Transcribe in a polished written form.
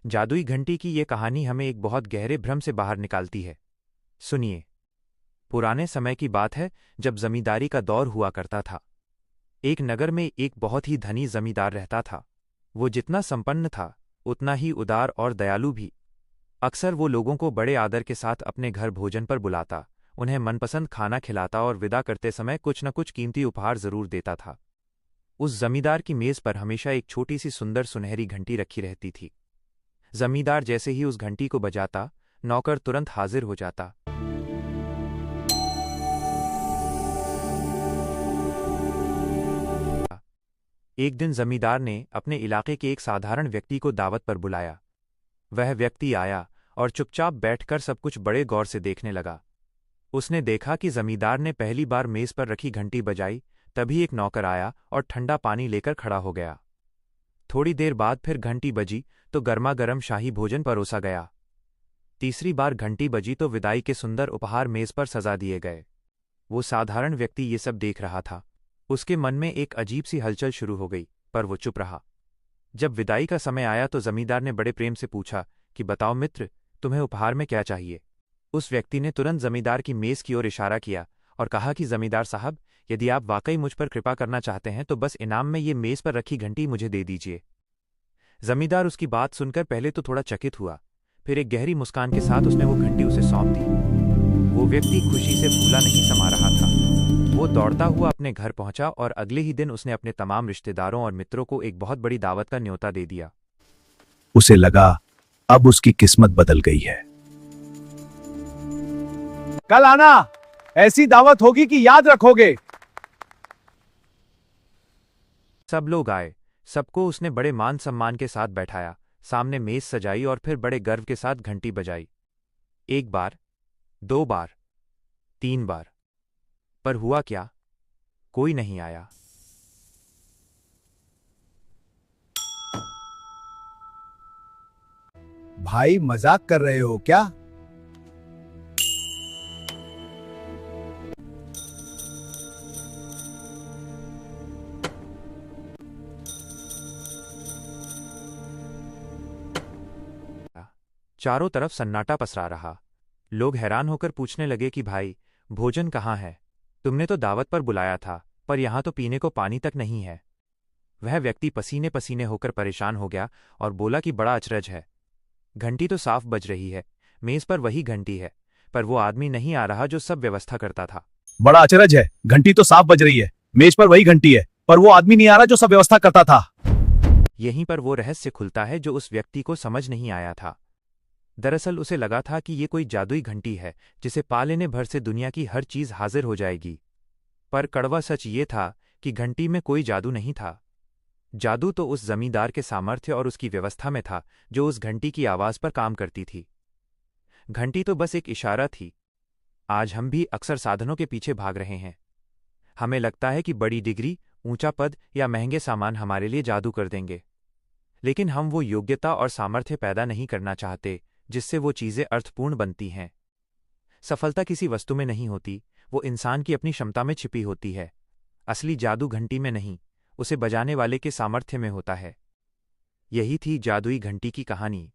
जादुई घंटी की ये कहानी हमें एक बहुत गहरे भ्रम से बाहर निकालती है। सुनिए। पुराने समय की बात है, जब जमींदारी का दौर हुआ करता था। एक नगर में एक बहुत ही धनी जमींदार रहता था। वो जितना संपन्न था, उतना ही उदार और दयालु भी। अक्सर वो लोगों को बड़े आदर के साथ अपने घर भोजन पर बुलाता, उन्हें मनपसंद खाना खिलाता और विदा करते समय कुछ न कुछ कीमती उपहार जरूर देता था। उस जमींदार की मेज पर हमेशा एक छोटी सी सुंदर सुनहरी घंटी रखी रहती थी। जमींदार जैसे ही उस घंटी को बजाता, नौकर तुरंत हाजिर हो जाता। एक दिन जमींदार ने अपने इलाके के एक साधारण व्यक्ति को दावत पर बुलाया। वह व्यक्ति आया और चुपचाप बैठकर सब कुछ बड़े गौर से देखने लगा। उसने देखा कि जमींदार ने पहली बार मेज पर रखी घंटी बजाई, तभी एक नौकर आया और ठंडा पानी लेकर खड़ा हो गया। थोड़ी देर बाद फिर घंटी बजी तो गर्मा गर्म शाही भोजन परोसा गया। तीसरी बार घंटी बजी तो विदाई के सुंदर उपहार मेज पर सजा दिए गए। वो साधारण व्यक्ति ये सब देख रहा था। उसके मन में एक अजीब सी हलचल शुरू हो गई, पर वो चुप रहा। जब विदाई का समय आया तो जमींदार ने बड़े प्रेम से पूछा कि बताओ मित्र, तुम्हें उपहार में क्या चाहिए। उस व्यक्ति ने तुरंत जमींदार की मेज की ओर इशारा किया और कहा कि जमींदार साहब, यदि आप वाकई मुझ पर कृपा करना चाहते हैं तो बस इनाम में ये मेज पर रखी घंटी मुझे दे दीजिए। जमींदार उसकी बात सुनकर पहले तो थोड़ा चकित हुआ, फिर एक गहरी मुस्कान के साथ उसने वो घंटी उसे सौंप दी। वो व्यक्ति खुशी से फूला नहीं समा रहा था। वो दौड़ता हुआ अपने घर पहुंचा और अगले ही दिन उसने अपने तमाम रिश्तेदारों और मित्रों को एक बहुत बड़ी दावत का न्योता दे दिया। उसे लगा अब उसकी किस्मत बदल गई है। कल आना, ऐसी दावत होगी कि याद रखोगे। सब लोग आए। सबको उसने बड़े मान सम्मान के साथ बैठाया, सामने मेज सजाई और फिर बड़े गर्व के साथ घंटी बजाई। एक बार, 2 बार, 3 बार, पर हुआ क्या? कोई नहीं आया। भाई मजाक कर रहे हो क्या? चारों तरफ सन्नाटा पसरा रहा। लोग हैरान होकर पूछने लगे कि भाई, भोजन कहाँ है? तुमने तो दावत पर बुलाया था, पर यहां तो पीने को पानी तक नहीं है। वह व्यक्ति पसीने पसीने होकर परेशान हो गया और बोला कि बड़ा अचरज है। घंटी तो साफ बज रही है, मेज पर वही घंटी है, पर वो आदमी नहीं आ रहा जो सब व्यवस्था करता था। बड़ा अचरज है, घंटी तो साफ बज रही है, मेज पर वही घंटी है, पर वो आदमी नहीं आ रहा जो सब व्यवस्था करता था। यहीं पर वो रहस्य खुलता है जो उस व्यक्ति को समझ नहीं आया था। दरअसल उसे लगा था कि ये कोई जादुई घंटी है जिसे पा लेने भर से दुनिया की हर चीज हाजिर हो जाएगी। पर कड़वा सच ये था कि घंटी में कोई जादू नहीं था। जादू तो उस जमींदार के सामर्थ्य और उसकी व्यवस्था में था, जो उस घंटी की आवाज पर काम करती थी। घंटी तो बस एक इशारा थी। आज हम भी अक्सर साधनों के पीछे भाग रहे हैं। हमें लगता है कि बड़ी डिग्री, ऊंचा पद या महंगे सामान हमारे लिए जादू कर देंगे, लेकिन हम वो योग्यता और सामर्थ्य पैदा नहीं करना चाहते जिससे वो चीजें अर्थपूर्ण बनती हैं। सफलता किसी वस्तु में नहीं होती, वो इंसान की अपनी क्षमता में छिपी होती है। असली जादू घंटी में नहीं, उसे बजाने वाले के सामर्थ्य में होता है। यही थी जादुई घंटी की कहानी।